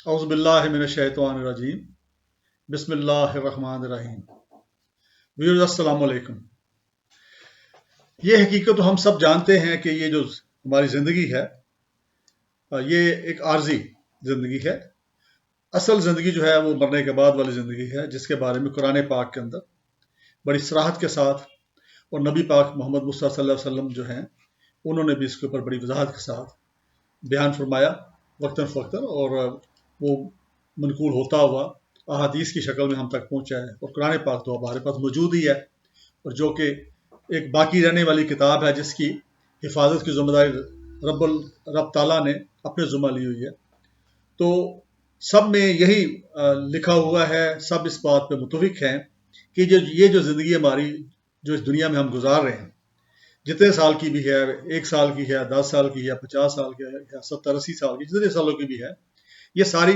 اعوذ باللہ من الشیطان الرجیم بسم اللہ الرحمن الرحیم ویورز السلام علیکم۔ یہ حقیقت تو ہم سب جانتے ہیں کہ یہ جو ہماری زندگی ہے یہ ایک عارضی زندگی ہے۔ اصل زندگی جو ہے وہ مرنے کے بعد والی زندگی ہے، جس کے بارے میں قرآن پاک کے اندر بڑی صراحت کے ساتھ اور نبی پاک محمد مصطفیٰ صلی اللہ علیہ وسلم جو ہیں انہوں نے بھی اس کے اوپر بڑی وضاحت کے ساتھ بیان فرمایا وقتاً فوقتاً، اور وہ منقول ہوتا ہوا احادیث کی شکل میں ہم تک پہنچا ہے، اور قرآن پاک تو ہمارے پاس موجود ہی ہے، اور جو کہ ایک باقی رہنے والی کتاب ہے جس کی حفاظت کی ذمہ داری رب تعالیٰ نے اپنے ذمہ لی ہوئی ہے۔ تو سب میں یہی لکھا ہوا ہے، سب اس بات پہ متفق ہیں کہ یہ جو زندگی ہماری جو اس دنیا میں ہم گزار رہے ہیں، جتنے سال کی بھی ہے، 1 سال کی ہے، 10 سال کی ہے، 50 سال کی ہے، 70-80 سال کی، جتنے سالوں کی بھی ہے، یہ ساری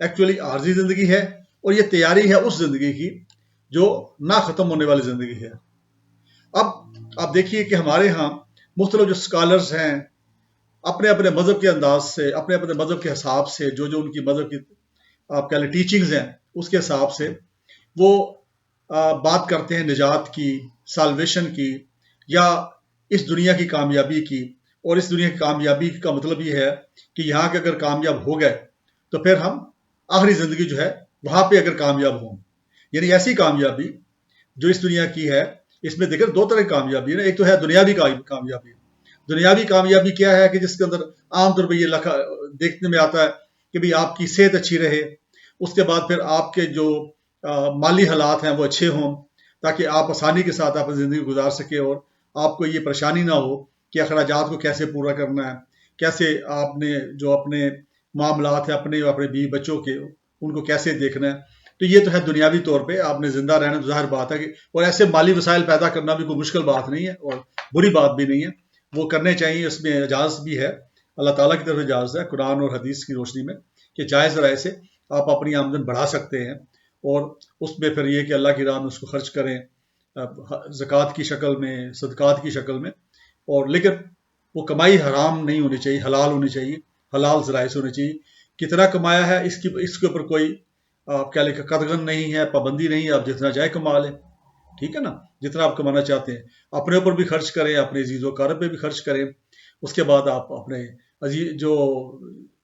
ایکچولی عارضی زندگی ہے، اور یہ تیاری ہے اس زندگی کی جو نہ ختم ہونے والی زندگی ہے۔ اب آپ دیکھیے کہ ہمارے ہاں مختلف جو اسکالرز ہیں اپنے اپنے مذہب کے انداز سے، اپنے اپنے مذہب کے حساب سے، جو ان کی مذہب کی آپ کہہ لیں ٹیچنگز ہیں، اس کے حساب سے وہ بات کرتے ہیں نجات کی، سالویشن کی، یا اس دنیا کی کامیابی کی۔ اور اس دنیا کی کامیابی کا مطلب یہ ہے کہ یہاں کے اگر کامیاب ہو گئے تو پھر ہم آخری زندگی جو ہے وہاں پہ اگر کامیاب ہوں، یعنی ایسی کامیابی جو اس دنیا کی ہے۔ اس میں دیکھیں 2 طرح کی کامیابی ہے نا، ایک تو ہے دنیاوی کامیابی۔ دنیاوی کامیابی کیا ہے کہ جس کے اندر عام طور پہ یہ دیکھنے میں آتا ہے کہ بھی آپ کی صحت اچھی رہے، اس کے بعد پھر آپ کے جو مالی حالات ہیں وہ اچھے ہوں، تاکہ آپ آسانی کے ساتھ اپنی زندگی گزار سکے، اور آپ کو یہ پریشانی نہ ہو کہ اخراجات کو کیسے پورا کرنا ہے، کیسے آپ نے جو اپنے معاملات ہیں اپنے بیوی بچوں کے، ان کو کیسے دیکھنا ہے۔ تو یہ تو ہے دنیاوی طور پہ آپ نے زندہ رہنا، تو ظاہر بات ہے کہ اور ایسے مالی وسائل پیدا کرنا بھی کوئی مشکل بات نہیں ہے اور بری بات بھی نہیں ہے، وہ کرنے چاہیے، اس میں اجازت بھی ہے، اللہ تعالیٰ کی طرف اجازت ہے قرآن اور حدیث کی روشنی میں کہ جائز رائے سے آپ اپنی آمدن بڑھا سکتے ہیں، اور اس میں پھر یہ کہ اللہ کی راہ میں اس کو خرچ کریں زکوٰۃ کی شکل میں، صدقات کی شکل میں، اور لیکن وہ کمائی حرام نہیں ہونی چاہیے، حلال ہونی چاہیے، حلال ذرائع سے ہونی چاہیے۔ کتنا کمایا ہے اس کے اوپر کوئی آپ کیا لکھا قدغن نہیں ہے، پابندی نہیں ہے، آپ جتنا چاہے کما لیں، ٹھیک ہے نا، جتنا آپ کمانا چاہتے ہیں اپنے اوپر بھی خرچ کریں، اپنے عزیز و اقارب پہ بھی خرچ کریں۔ اس کے بعد آپ اپنے عزیز جو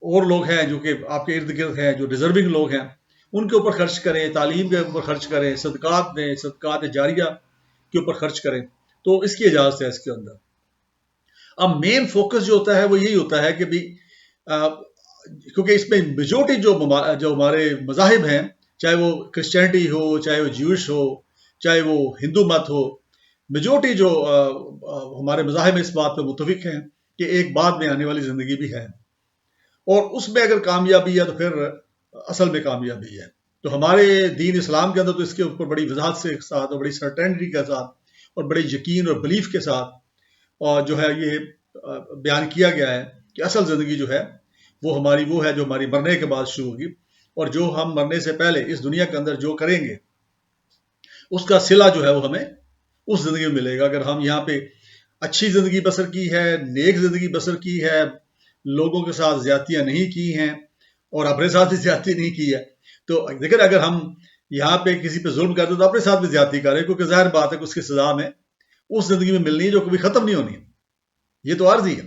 اور لوگ ہیں جو کہ آپ کے ارد گرد ہیں، جو ڈیزرونگ لوگ ہیں، ان کے اوپر خرچ کریں، تعلیم کے اوپر خرچ کریں، صدقات دیں، صدقات جاریہ کے اوپر خرچ کریں، تو اس کی اجازت ہے اس کے اندر۔ اب مین فوکس جو ہوتا ہے وہ یہی ہوتا ہے کہ بھی کیونکہ اس میں میجورٹی جو ہمارے مذاہب ہیں، چاہے وہ کرسچینٹی ہو، چاہے وہ جیوش ہو، چاہے وہ ہندو مت ہو، میجورٹی جو ہمارے مذاہب اس بات پہ متفق ہیں کہ ایک بعد میں آنے والی زندگی بھی ہے، اور اس میں اگر کامیابی ہے تو پھر اصل میں کامیابی ہے۔ تو ہمارے دین اسلام کے اندر تو اس کے اوپر بڑی وضاحت سے ساتھ اور بڑی سرٹینٹی کے ساتھ اور بڑے یقین اور بلیف کے ساتھ اور جو ہے یہ بیان کیا گیا ہے کہ اصل زندگی جو ہے وہ ہماری وہ ہے جو ہماری مرنے کے بعد شروع ہوگی، اور جو ہم مرنے سے پہلے اس دنیا کے اندر جو کریں گے اس کا صلہ جو ہے وہ ہمیں اس زندگی میں ملے گا۔ اگر ہم یہاں پہ اچھی زندگی بسر کی ہے، نیک زندگی بسر کی ہے، لوگوں کے ساتھ زیادتیاں نہیں کی ہیں اور اپنے ساتھ بھی زیادتی نہیں کی ہے، تو دیکھیں اگر ہم یہاں پہ کسی پہ ظلم کرتے تو اپنے ساتھ بھی زیادتی کریں، کیونکہ ظاہر بات ہے کہ اس کی سزا میں اس زندگی میں ملنی ہے جو کبھی ختم نہیں ہونی ہے، یہ تو عارضی ہے۔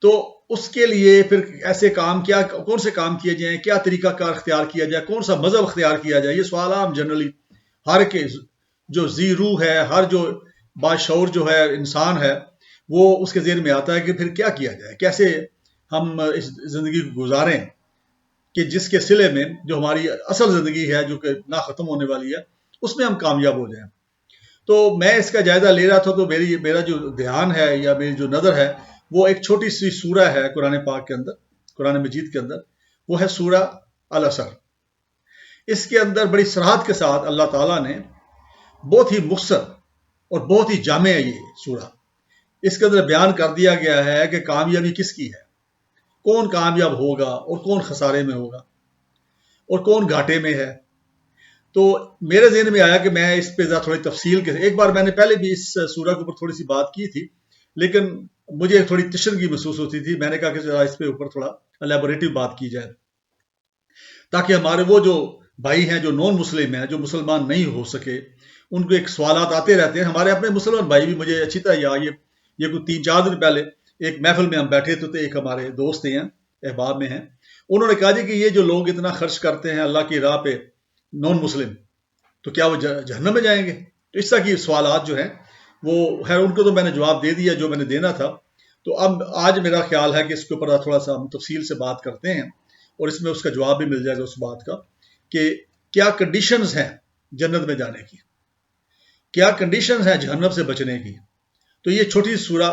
تو اس کے لیے پھر ایسے کام کون سے کام کیے جائیں، کیا طریقہ کار اختیار کیا جائے، کون سا مذہب اختیار کیا جائے، یہ سوال عام جنرلی ہر کے جو ذی روح ہے، ہر جو باشعور جو ہے انسان ہے، وہ اس کے ذہن میں آتا ہے کہ پھر کیا کیا جائے، کیسے ہم اس زندگی کو گزاریں کہ جس کے صلے میں جو ہماری اصل زندگی ہے جو کہ نہ ختم ہونے والی ہے اس میں ہم کامیاب ہو جائیں۔ تو میں اس کا جائزہ لے رہا تھا، تو میرا جو دھیان ہے یا میری جو نظر ہے وہ ایک چھوٹی سی سورہ ہے قرآن پاک کے اندر، قرآن مجید کے اندر، وہ ہے سورہ العصر۔ اس کے اندر بڑی صراحت کے ساتھ اللہ تعالیٰ نے بہت ہی مختصر اور بہت ہی جامع ہے یہ سورہ، اس کے اندر بیان کر دیا گیا ہے کہ کامیابی کس کی ہے، کون کامیاب ہوگا اور کون خسارے میں ہوگا اور کون گھاٹے میں ہے۔ تو میرے ذہن میں آیا کہ میں اس پہ تھوڑی تفصیل کے ایک بار میں نے پہلے بھی اس سورہ کے اوپر تھوڑی سی بات کی تھی، لیکن مجھے تھوڑی تشنگی محسوس ہوتی تھی، میں نے کہا کہ ذرا اس پہ اوپر تھوڑا الیبوریٹو بات کی جائے۔ تاکہ ہمارے وہ جو بھائی ہیں جو نان مسلم ہیں، جو مسلمان نہیں ہو سکے، ان کو ایک سوالات آتے رہتے ہیں. ہمارے اپنے مسلمان بھائی بھی، مجھے اچھی طرح یہ کوئی 3-4 دن پہلے ایک محفل میں ہم بیٹھے تھے، ایک ہمارے دوست ہیں، احباب میں ہیں، انہوں نے کہا جی کہ یہ جو لوگ اتنا خرچ کرتے ہیں اللہ کی راہ پہ، نان مسلم، تو کیا وہ جہنم میں جائیں گے؟ تو اس طرح کی سوالات جو ہیں وہ خیر ان کو تو میں نے جواب دے دیا جو میں نے دینا تھا. تو اب آج میرا خیال ہے کہ اس کے اوپر تھوڑا سا ہم تفصیل سے بات کرتے ہیں، اور اس میں اس کا جواب بھی مل جائے گا اس بات کا کہ کیا کنڈیشنز ہیں جنت میں جانے کی، کیا کنڈیشنز ہیں جہنم سے بچنے کی. تو یہ چھوٹی سی سورہ،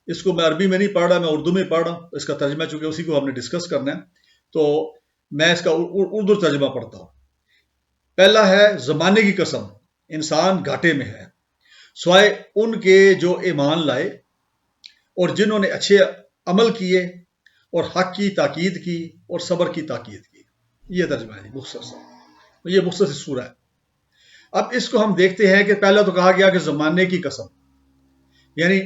اس کو میں عربی میں نہیں پڑھ رہا، میں اردو میں پڑھ رہا ہوں. اس کا ترجمہ چونکہ اسی کو ہم نے ڈسکس کرنا ہے، تو میں اس کا اردو ترجمہ پڑھتا ہوں. پہلا ہے زمانے کی قسم، انسان گھاٹے میں ہے سوائے ان کے جو ایمان لائے اور جنہوں نے اچھے عمل کیے اور حق کی تاکید کی اور صبر کی تاکید کی. یہ ترجمہ ہے مختصر سا، یہ مختصر سورہ ہے. اب اس کو ہم دیکھتے ہیں کہ پہلا تو کہا گیا کہ زمانے کی قسم، یعنی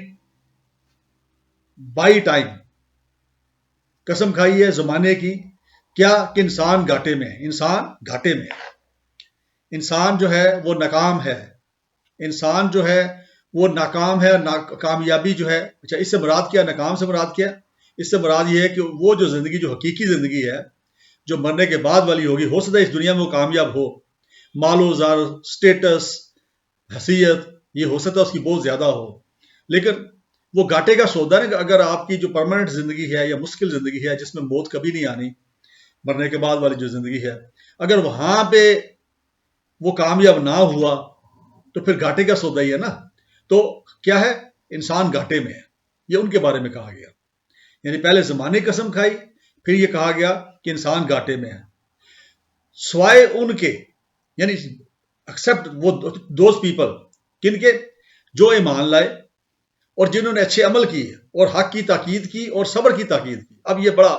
بائی ٹائم قسم کھائی ہے زمانے کی. کیا کہ انسان گھاٹے میں ہے، انسان گھاٹے میں ہے، انسان جو ہے وہ ناکام ہے، انسان جو ہے وہ ناکام ہے. کامیابی جو ہے، اچھا اس سے مراد کیا، ناکام سے مراد کیا؟ اس سے مراد یہ ہے کہ وہ جو زندگی، جو حقیقی زندگی ہے، جو مرنے کے بعد والی ہوگی، ہو سکتا ہے اس دنیا میں وہ کامیاب ہو، مال و زر، سٹیٹس، حیثیت، یہ ہو سکتا ہے اس کی بہت زیادہ ہو، لیکن وہ گھاٹے کا سودا ہے کہ اگر آپ کی جو پرماننٹ زندگی ہے یا مشکل زندگی ہے جس میں موت کبھی نہیں آنی، مرنے کے بعد والی جو زندگی ہے، اگر وہاں پہ وہ کامیاب نہ ہوا تو پھر گھاٹے کا سودا ہی ہے نا. تو کیا ہے، انسان گھاٹے میں ہے، یہ ان کے بارے میں کہا گیا. یعنی پہلے زمانے کی قسم کھائی، پھر یہ کہا گیا کہ انسان گھاٹے میں ہے سوائے ان کے، یعنی ایکسپٹ وہ دوز پیپل، کن کے؟ جو ایمان لائے اور جنہوں نے اچھے عمل کیے اور حق کی تاکید کی اور صبر کی تاکید کی. اب یہ بڑا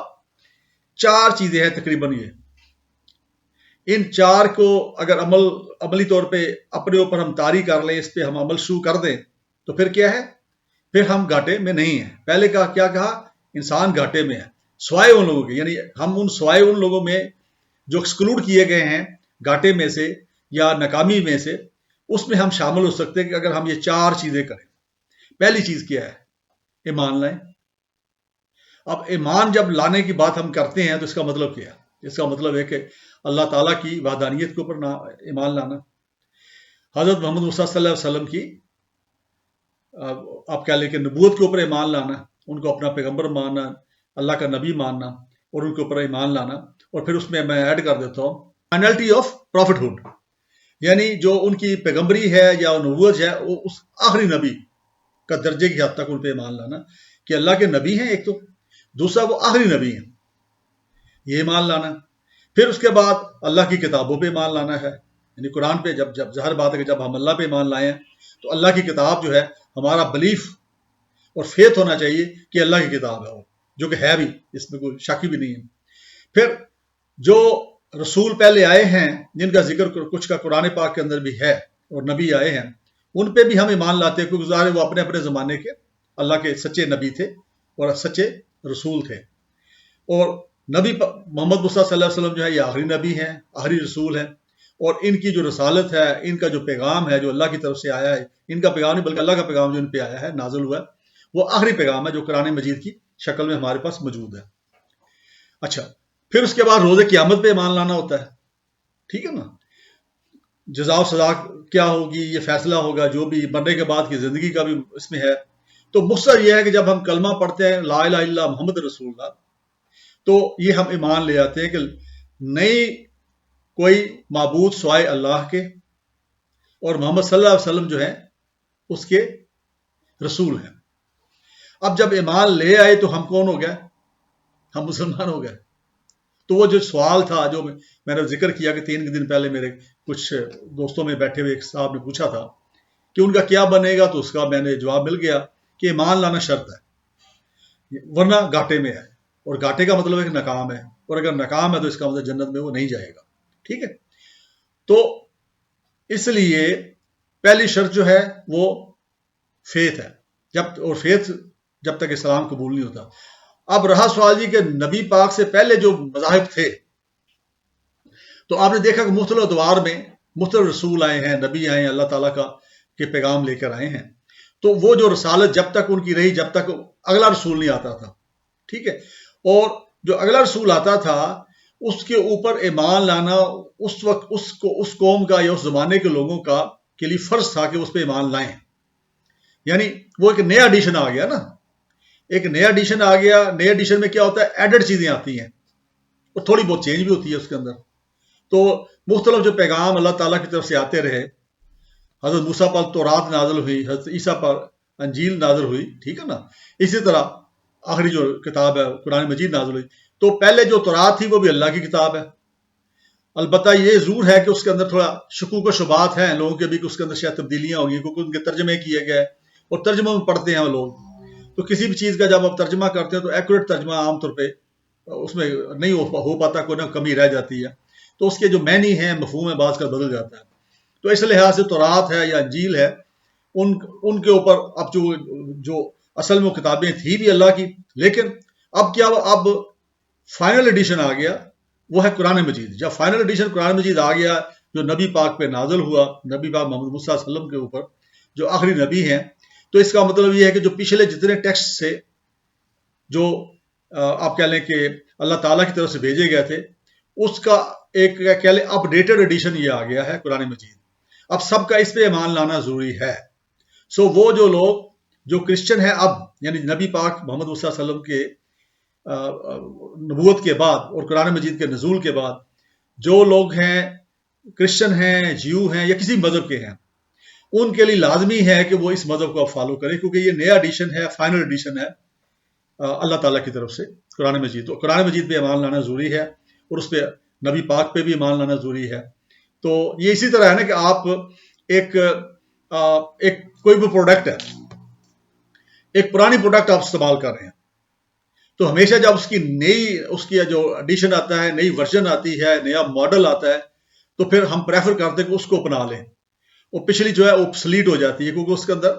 4 چیزیں ہیں تقریباً. یہ ان 4 کو اگر عملی طور پہ اپنے اوپر ہم طاری کر لیں، اس پہ ہم عمل شروع کر دیں، تو پھر کیا ہے؟ پھر ہم گھاٹے میں نہیں ہیں. پہلے کیا کہا؟ انسان گھاٹے میں ہے سوائے ان لوگوں کے، یعنی ہم سوائے ان لوگوں میں جو ایکسکلوڈ کیے گئے ہیں گھاٹے میں سے یا ناکامی میں سے، اس میں ہم شامل ہو سکتے ہیں کہ اگر ہم یہ 4 چیزیں کریں. پہلی چیز کیا ہے؟ ایمان لائیں. اب ایمان جب لانے کی بات ہم کرتے ہیں تو اس کا مطلب کیا ہے؟ اس کا مطلب ہے کہ اللہ تعالیٰ کی وحدانیت کے اوپر ایمان لانا، حضرت محمد مصطفیٰ صلی اللہ علیہ وسلم کی آپ کہہ لیں کہ نبوت کے اوپر ایمان لانا، ان کو اپنا پیغمبر ماننا، اللہ کا نبی ماننا اور ان کے اوپر ایمان لانا. اور پھر اس میں ایڈ کر دیتا ہوں فائنلٹی آف پروفٹ ہوڈ، یعنی جو ان کی پیغمبری ہے یا نبوت ہے، وہ اس آخری نبی کا درجے کی حد تک ان پہ ایمان لانا کہ اللہ کے نبی ہیں ایک تو، دوسرا وہ آخری نبی ہیں، یہ ایمان لانا. پھر اس کے بعد اللہ کی کتابوں پہ ایمان لانا ہے، یعنی قرآن پہ. جب ظاہر بات ہے کہ جب ہم اللہ پہ ایمان لائیں تو اللہ کی کتاب جو ہے، ہمارا بلیف اور فیتھ ہونا چاہیے کہ اللہ کی کتاب ہے وہ، جو کہ ہے بھی، اس میں کوئی شک بھی نہیں ہے. پھر جو رسول پہلے آئے ہیں جن کا ذکر کچھ کا قرآن پاک کے اندر بھی ہے اور نبی آئے ہیں، ان پہ بھی ہم ایمان لاتے ہیں کیونکہ ظاہر وہ اپنے اپنے زمانے کے اللہ کے سچے نبی تھے اور سچے رسول تھے. اور نبی محمد مصطفیٰ صلی اللہ علیہ وسلم جو ہے یہ آخری نبی ہیں، آخری رسول ہیں، اور ان کی جو رسالت ہے، ان کا جو پیغام ہے جو اللہ کی طرف سے آیا ہے، ان کا پیغام نہیں بلکہ اللہ کا پیغام جو ان پہ آیا ہے، نازل ہوا ہے، وہ آخری پیغام ہے جو قرآن مجید کی شکل میں ہمارے پاس موجود ہے. اچھا، پھر اس کے بعد روز قیامت پہ ایمان لانا ہوتا ہے، ٹھیک ہے نا. جزا و سزا کیا ہوگی، یہ فیصلہ ہوگا، جو بھی مرنے کے بعد کی زندگی کا بھی اس میں ہے. تو مختصر یہ ہے کہ جب ہم کلمہ پڑھتے ہیں لا الہ الا اللہ محمد رسول اللہ، تو یہ ہم ایمان لے آتے ہیں کہ نہیں کوئی معبود سوائے اللہ کے، اور محمد صلی اللہ علیہ وسلم جو ہیں اس کے رسول ہیں. اب جب ایمان لے آئے تو ہم کون ہو گئے؟ ہم مسلمان ہو گئے. تو وہ جو سوال تھا جو میں نے ذکر کیا کہ 3 دن پہلے میرے کچھ دوستوں میں بیٹھے ہوئے ایک صاحب نے پوچھا تھا کہ ان کا کیا بنے گا، تو اس کا میں نے جواب مل گیا کہ ایمان لانا شرط ہے، ورنہ گھاٹے میں ہے. اور گھاٹے کا مطلب ہے کہ ناکام ہے، اور اگر ناکام ہے تو اس کا مطلب جنت میں وہ نہیں جائے گا. ٹھیک ہے، تو اس لیے پہلی شرط جو ہے وہ فیتھ ہے، اور فیتھ جب تک اسلام قبول نہیں ہوتا. اب رہا سوال جی کہ نبی پاک سے پہلے جو مذاہب تھے تو آپ نے دیکھا کہ مختلف ادوار میں مختلف رسول آئے ہیں، نبی آئے ہیں، اللہ تعالیٰ کا کے پیغام لے کر آئے ہیں. تو وہ جو رسالت جب تک ان کی رہی، جب تک اگلا رسول نہیں آتا تھا. ٹھیک ہے. اور جو اگلا رسول آتا تھا اس کے اوپر ایمان لانا اس وقت اس قوم کا یا اس زمانے کے لوگوں کا کے لیے فرض تھا کہ اس پہ ایمان لائیں. یعنی وہ ایک نیا ایڈیشن آ گیا نا، ایک نیا ایڈیشن آ گیا. نئے ایڈیشن میں کیا ہوتا ہے؟ ایڈڈ چیزیں آتی ہیں اور تھوڑی بہت چینج بھی ہوتی ہے اس کے اندر. تو مختلف جو پیغام اللہ تعالیٰ کی طرف سے آتے رہے، حضرت موسیٰ پر تورات نازل ہوئی، حضرت عیسیٰ پر انجیل نازل ہوئی. ٹھیک ہے نا. اسی طرح آخری جو کتاب ہے قرآن مجید نازل ہوئی. تو پہلے جو تورات تھی وہ بھی اللہ کی کتاب ہے. البتہ یہ ضرور ہے کہ اس کے اندر تھوڑا شکوک و شبہات ہیں لوگوں کے بھی، کہ اس کے اندر شاید تبدیلیاں ہوگی کیونکہ ان کے ترجمے کیے گئے اور ترجمہ میں پڑھتے ہیں وہ لوگ. تو کسی بھی چیز کا جب آپ ترجمہ کرتے ہیں تو ایکوریٹ ترجمہ عام طور پہ اس میں نہیں ہو پاتا، کوئی نہ کمی رہ جاتی ہے. تو اس کے جو معنی ہیں، مفہوم ہے، بعض کا بدل جاتا ہے. تو اس لحاظ سے تورات ہے یا انجیل ہے، ان کے اوپر اب جو اصل میں وہ کتابیں تھیں بھی اللہ کی، لیکن اب کیا، اب فائنل ایڈیشن آ گیا، وہ ہے قرآن مجید. جب فائنل ایڈیشن قرآن مجید آ گیا جو نبی پاک پہ نازل ہوا، نبی پاک محمد مصطفیٰ صلی اللہ علیہ وسلم کے اوپر جو آخری نبی ہیں، تو اس کا مطلب یہ ہے کہ جو پچھلے جتنے ٹیکسٹ سے جو آپ کہہ لیں کہ اللہ تعالیٰ کی طرف سے بھیجے گئے تھے، اس کا ایک کہہ لیں اپ ڈیٹڈ ایڈیشن یہ آ گیا ہے قرآن مجید. اب سب کا اس پہ ایمان لانا ضروری ہے. سو وہ جو لوگ جو کرسچن ہیں اب، یعنی نبی پاک محمد صلی اللہ علیہ وسلم کے نبوت کے بعد اور قرآن مجید کے نزول کے بعد جو لوگ ہیں، کرسچن ہیں، جیو ہیں یا کسی مذہب کے ہیں، ان کے لیے لازمی ہے کہ وہ اس مذہب کو فالو کریں، کیونکہ یہ نیا ایڈیشن ہے، فائنل ایڈیشن ہے اللہ تعالیٰ کی طرف سے قرآن مجید. تو قرآن مجید پہ ایمان لانا ضروری ہے اور اس پہ نبی پاک پہ بھی ایمان لانا ضروری ہے. تو یہ اسی طرح ہے نا کہ آپ ایک کوئی بھی پروڈکٹ ہے، ایک پرانی پروڈکٹ آپ استعمال کر رہے ہیں، تو ہمیشہ جب اس کی جو ایڈیشن آتا ہے، نئی ورژن آتی ہے، نیا ماڈل آتا ہے، تو پھر ہم پریفر کرتے ہیں کہ اس کو اپنا لیں. اور پچھلی جو ہے اوبسلیٹ ہو جاتی ہے کیونکہ اس کے اندر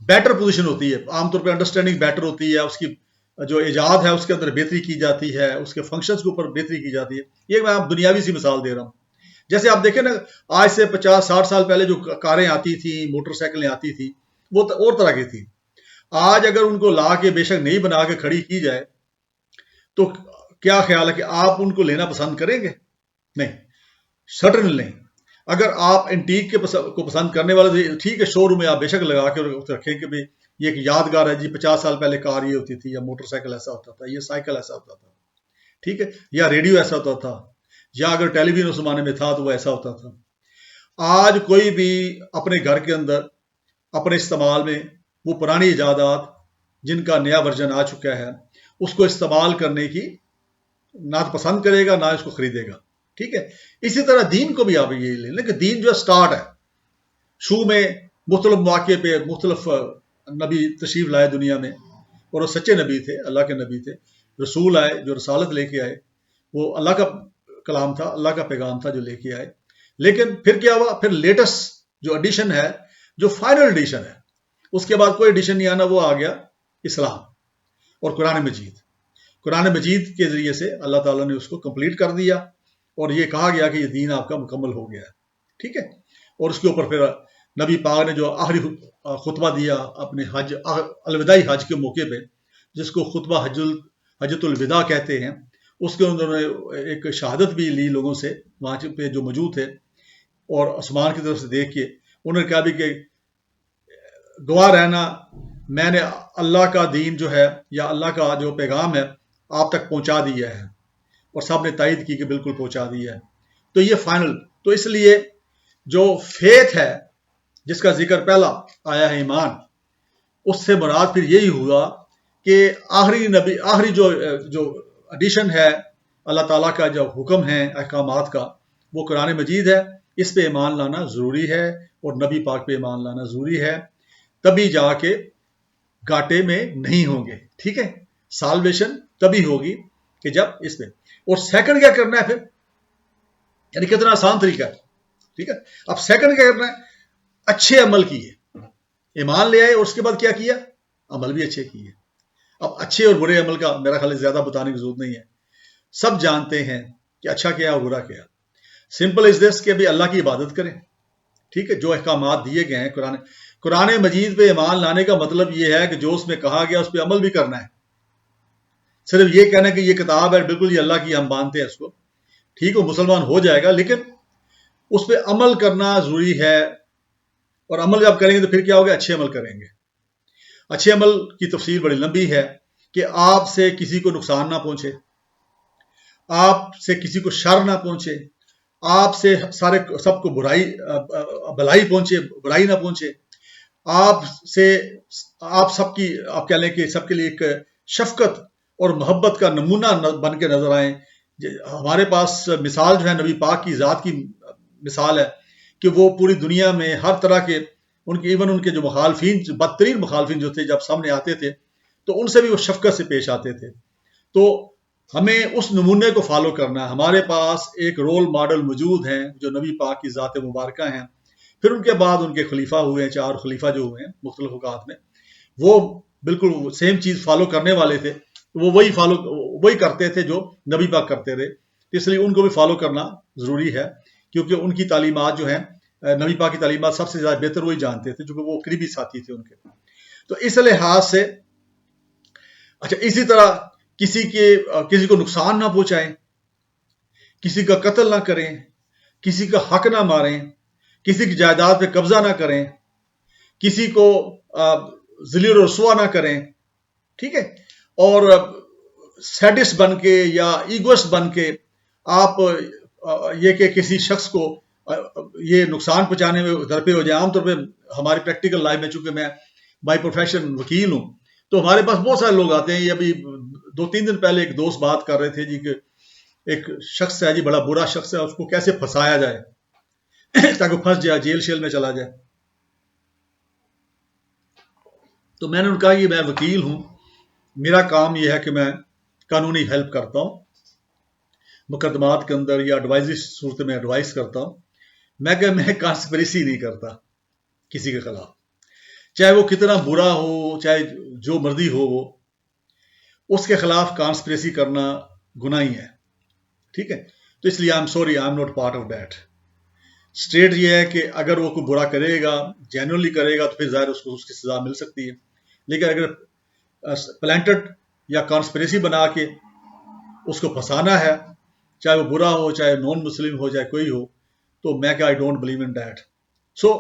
بیٹر پوزیشن ہوتی ہے، عام طور پہ انڈرسٹینڈنگ بیٹر ہوتی ہے، اس کی جو ایجاد ہے اس کے اندر بہتری کی جاتی ہے، اس کے فنکشنز کے اوپر بہتری کی جاتی ہے. یہ میں آپ دنیاوی سی مثال دے رہا ہوں. جیسے آپ دیکھیں نا، آج سے 50-60 سال پہلے جو کاریں آتی تھیں، موٹر سائیکلیں آتی تھیں، وہ اور طرح کی تھی. آج اگر ان کو لا کے بے شک نہیں بنا کے کھڑی کی جائے تو کیا خیال ہے کہ آپ ان کو لینا پسند کریں گے؟ نہیں، سرٹن نہیں. اگر آپ انٹیک کو پسند کرنے والے، ٹھیک ہے، شو روم میں آپ بے شک لگا کے رکھیں کہ بھائی یہ ایک یادگار ہے جی، 50 سال پہلے کار یہ ہوتی تھی، یا موٹر سائیکل ایسا ہوتا تھا، یہ سائیکل ایسا ہوتا تھا. ٹھیک ہے، یا ریڈیو ایسا ہوتا تھا، یا اگر ٹیلی ویژن اس زمانے میں تھا تو وہ ایسا ہوتا تھا. آج کوئی بھی اپنے گھر کے اندر اپنے استعمال میں وہ پرانی ایجادات جن کا نیا ورژن آ چکا ہے اس کو استعمال کرنے کی نہ پسند کرے گا، نہ اس کو خریدے گا. ٹھیک ہے. اسی طرح دین کو بھی آپ یہ لے لیں کہ دین جو سٹارٹ ہے، شروع میں مختلف مواقع پہ مختلف نبی تشریف لائے دنیا میں، اور وہ سچے نبی تھے، اللہ کے نبی تھے. رسول آئے جو رسالت لے کے آئے، وہ اللہ کا کلام تھا، اللہ کا پیغام تھا جو لے کے آئے. لیکن پھر کیا ہوا؟ پھر لیٹسٹ جو ایڈیشن ہے، جو فائنل ایڈیشن ہے، اس کے بعد کوئی ایڈیشن نہیں آنا، وہ آ گیا اسلام اور قرآن مجید. قرآن مجید کے ذریعے سے اللہ تعالیٰ نے اس کو کمپلیٹ کر دیا اور یہ کہا گیا کہ یہ دین آپ کا مکمل ہو گیا ہے. ٹھیک ہے. اور اس کے اوپر پھر نبی پاک نے جو آخری خطبہ دیا اپنے حج، الوداعی حج کے موقع پہ، جس کو خطبہ حجۃ الوداع کہتے ہیں، اس کے انہوں نے ایک شہادت بھی لی لوگوں سے وہاں پہ جو موجود تھے، اور آسمان کی طرف سے دیکھ کے انہوں نے کہا بھی کہ گواہ رہنا، میں نے اللہ کا دین جو ہے یا اللہ کا جو پیغام ہے آپ تک پہنچا دیا ہے. اور سب نے تائید کی کہ بالکل پہنچا دیا ہے. تو یہ فائنل. تو اس لیے جو فیتھ ہے جس کا ذکر پہلا آیا ہے، ایمان، اس سے مراد پھر یہی ہوا کہ آخری جو ایڈیشن ہے اللہ تعالیٰ کا جو حکم ہے احکامات کا، وہ قرآن مجید ہے. اس پہ ایمان لانا ضروری ہے اور نبی پاک پہ ایمان لانا ضروری ہے، تبھی جا کے گھاٹے میں نہیں ہوں گے. ٹھیک ہے. سالویشن تبھی ہوگی کہ جب اس پہ. اور سیکنڈ کیا کرنا ہے پھر؟ یعنی کتنا آسان طریقہ ہے. ٹھیک ہے. اب سیکنڈ کیا کرنا ہے؟ اچھے عمل کیے، ایمان لے آئے اور اس کے بعد کیا کیا؟ عمل بھی اچھے کیے. اب اچھے اور برے عمل کا میرا خیال زیادہ بتانے کی ضرورت نہیں ہے، سب جانتے ہیں کہ اچھا کیا اور برا کیا. سمپل از دس کہ ابھی اللہ کی عبادت کریں، ٹھیک ہے، جو احکامات دیے گئے ہیں قرآن مجید پہ ایمان لانے کا مطلب یہ ہے کہ جو اس میں کہا گیا اس پہ عمل بھی کرنا ہے. صرف یہ کہنا کہ یہ کتاب ہے بالکل یہ اللہ کی، ہم مانتے ہیں اس کو، ٹھیک ہے، مسلمان ہو جائے گا، لیکن اس پہ عمل کرنا ضروری ہے. اور عمل جب کریں گے تو پھر کیا ہوگا؟ اچھے عمل کریں گے. اچھے عمل کی تفصیل بڑی لمبی ہے کہ آپ سے کسی کو نقصان نہ پہنچے، آپ سے کسی کو شر نہ پہنچے، آپ سے سب کو بھلائی پہنچے، برائی نہ پہنچے، آپ سے آپ سب کی، آپ کہہ لیں کہ سب کے لیے ایک شفقت اور محبت کا نمونہ بن کے نظر آئیں. ہمارے پاس مثال جو ہے نبی پاک کی ذات کی مثال ہے کہ وہ پوری دنیا میں ہر طرح کے ایون ان کے جو مخالفین، بدترین مخالفین جو تھے، جب سامنے آتے تھے تو ان سے بھی وہ شفقت سے پیش آتے تھے. تو ہمیں اس نمونے کو فالو کرنا ہے. ہمارے پاس ایک رول ماڈل موجود ہیں جو نبی پاک کی ذات مبارکہ ہیں. پھر ان کے بعد ان کے خلیفہ ہوئے ہیں، 4 خلیفہ جو ہوئے ہیں مختلف اوقات میں، وہ بالکل سیم چیز فالو کرنے والے تھے. وہ وہی کرتے تھے جو نبی پاک کرتے رہے، اس لیے ان کو بھی فالو کرنا ضروری ہے، کیونکہ ان کی تعلیمات جو ہیں، نبی پاک کی تعلیمات سب سے زیادہ بہتر وہی جانتے تھے چونکہ وہ قریبی ساتھی تھے ان کے. تو اس لحاظ سے اچھا، اسی طرح کسی کو نقصان نہ پہنچائیں، کسی کا قتل نہ کریں، کسی کا حق نہ ماریں، کسی کی جائیداد پہ قبضہ نہ کریں، کسی کو ذلیل و رسوا نہ کریں، ٹھیک ہے. اور سیڈسٹ بن کے یا ایگوسٹ بن کے آپ یہ کہ کسی شخص کو یہ نقصان پہنچانے میں درپے ہو جائے. عام طور پہ ہماری پریکٹیکل لائف میں، چونکہ میں بائی پروفیشن وکیل ہوں، تو ہمارے پاس بہت سارے لوگ آتے ہیں. یہ ابھی 2-3 دن پہلے ایک دوست بات کر رہے تھے جی کہ ایک شخص ہے جی، بڑا برا شخص ہے، اس کو کیسے پھنسایا جائے تاکہ پھنس جائے، جیل شیل میں چلا جائے. تو میں نے ان کہا یہ میں وکیل ہوں، میرا کام یہ ہے کہ میں قانونی ہیلپ کرتا ہوں مقدمات کے اندر، یا ایڈوائزری صورت میں ایڈوائز کرتا ہوں. میں کانسپریسی نہیں کرتا کسی کے خلاف، چاہے وہ کتنا برا ہو، چاہے جو مرضی ہو، وہ اس کے خلاف کانسپریسی کرنا گناہ ہی ہے، ٹھیک ہے. تو اس لیے I am not part of that. State یہ ہے کہ اگر وہ کوئی برا کرے گا، جینوئنلی کرے گا، تو پھر ظاہر اس کو اس کی سزا مل سکتی ہے. لیکن اگر پلانٹڈ یا کانسپریسی بنا کے اس کو پھنسانا ہے، چاہے وہ برا ہو، چاہے نان مسلم ہو، چاہے کوئی ہو، تو میں کہ I don't believe in that. So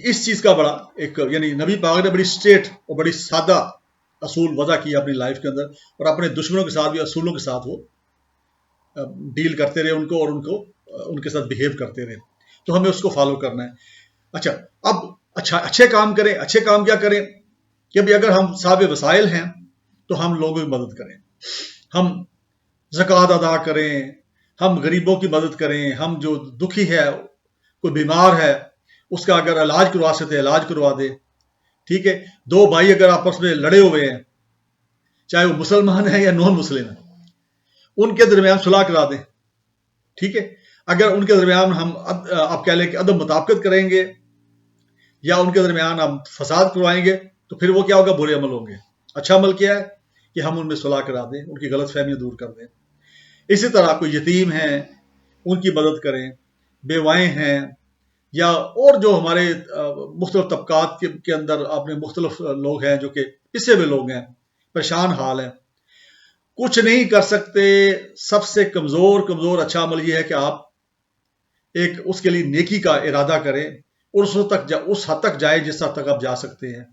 اس چیز کا بڑا ایک، یعنی نبی پاک نے بڑی اسٹریٹ اور بڑی سادہ اصول وضع کیا اپنی لائف کے اندر، اور اپنے دشمنوں کے ساتھ بھی اصولوں کے ساتھ وہ ڈیل کرتے رہے ان کو، اور ان کے ساتھ بہیو کرتے رہے. تو ہمیں اس کو فالو کرنا ہے. اچھا، اب اچھے کام کریں. اچھے کام کیا کریں کہ ابھی اگر ہم صاحب وسائل ہیں تو ہم لوگوں کی مدد کریں، ہم زکوٰۃ ادا کریں، ہم غریبوں کی مدد کریں، ہم جو دکھی ہے، کوئی بیمار ہے، اس کا اگر علاج کروا سکتے علاج کروا دے، ٹھیک ہے. 2 بھائی اگر آپس میں لڑے ہوئے ہیں، چاہے وہ مسلمان ہیں یا نان مسلم ہیں، ان کے درمیان صلح کرا دیں، ٹھیک ہے. اگر ان کے درمیان ہم آپ کہہ لیں کہ عدم مطابقت کریں گے یا ان کے درمیان ہم فساد کروائیں گے، تو پھر وہ کیا ہوگا؟ برے عمل ہوں گے. اچھا عمل کیا ہے کہ ہم ان میں صلح کرا دیں، ان کی غلط فہمیاں دور کر دیں. اسی طرح کوئی یتیم ہیں ان کی مدد کریں، بیوائیں ہیں، یا اور جو ہمارے مختلف طبقات کے اندر اپنے مختلف لوگ ہیں جو کہ پسے ہوئے لوگ ہیں، پریشان حال ہیں، کچھ نہیں کر سکتے. سب سے کمزور اچھا عمل یہ ہے کہ آپ ایک اس کے لیے نیکی کا ارادہ کریں، اور اس حد تک جائیں جس حد تک آپ جا سکتے ہیں،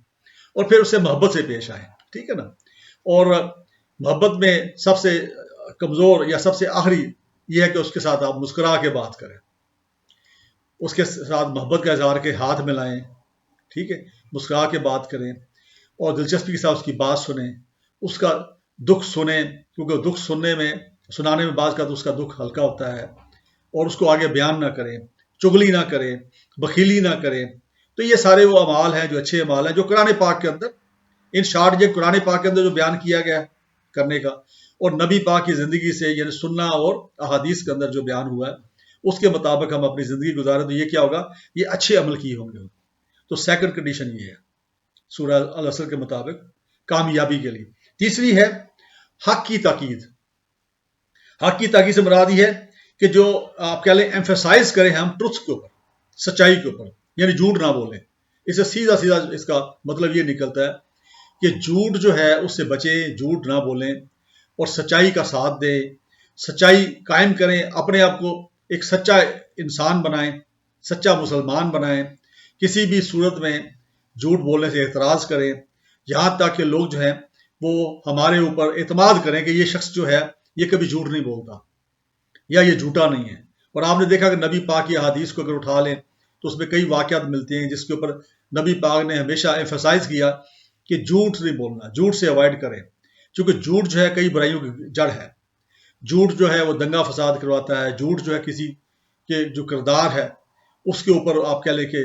اور پھر اس سے محبت سے پیش آئیں، ٹھیک ہے نا. اور محبت میں سب سے کمزور یا سب سے آخری یہ ہے کہ اس کے ساتھ آپ مسکرا کے بات کریں، اس کے ساتھ محبت کا اظہار کے ہاتھ ملائیں، ٹھیک ہے، مسکرا کے بات کریں، اور دلچسپی کے ساتھ اس کی بات سنیں، اس کا دکھ سنیں، کیونکہ دکھ سنانے میں بعض کا تو اس کا دکھ ہلکا ہوتا ہے، اور اس کو آگے بیان نہ کریں، چغلی نہ کریں، بخیلی نہ کریں. تو یہ سارے وہ اعمال ہیں جو اچھے اعمال ہیں جو قرآن پاک کے اندر، ان شارٹ یہ قرآن پاک کے اندر جو بیان کیا گیا ہے کرنے کا، اور نبی پاک کی زندگی سے یعنی سننا اور احادیث کے اندر جو بیان ہوا ہے اس کے مطابق ہم اپنی زندگی گزاریں، تو یہ کیا ہوگا؟ یہ اچھے عمل کیے ہوں گے. تو سیکنڈ کنڈیشن یہ ہے سورہ العصر کے مطابق کامیابی کے لیے. تیسری ہے حق کی تاکید. حق کی تاکید سے مراد یہ ہے کہ جو آپ کہہ لیں ایمفیسائز کریں ہم ٹروتھ کے اوپر، سچائی کے اوپر، یعنی جھوٹ نہ بولیں. اس سے سیدھا سیدھا اس کا مطلب یہ نکلتا ہے کہ جھوٹ جو ہے اس سے بچیں، جھوٹ نہ بولیں اور سچائی کا ساتھ دیں، سچائی قائم کریں، اپنے آپ کو ایک سچا انسان بنائیں، سچا مسلمان بنائیں، کسی بھی صورت میں جھوٹ بولنے سے اعتراض کریں، یہاں تک کہ لوگ جو ہیں وہ ہمارے اوپر اعتماد کریں کہ یہ شخص جو ہے یہ کبھی جھوٹ نہیں بولتا یا یہ جھوٹا نہیں ہے. اور آپ نے دیکھا کہ نبی پاک کی احادیث کو اگر اٹھا لیں تو اس میں کئی واقعات ملتے ہیں جس کے اوپر نبی پاک نے ہمیشہ ایمفسائز کیا کہ جھوٹ نہیں بولنا، جھوٹ سے اوائڈ کریں، چونکہ جھوٹ جو ہے کئی برائیوں کی جڑ ہے. جھوٹ جو ہے وہ دنگا فساد کرواتا ہے، جھوٹ جو ہے کسی کے جو کردار ہے اس کے اوپر آپ کہہ لیں کہ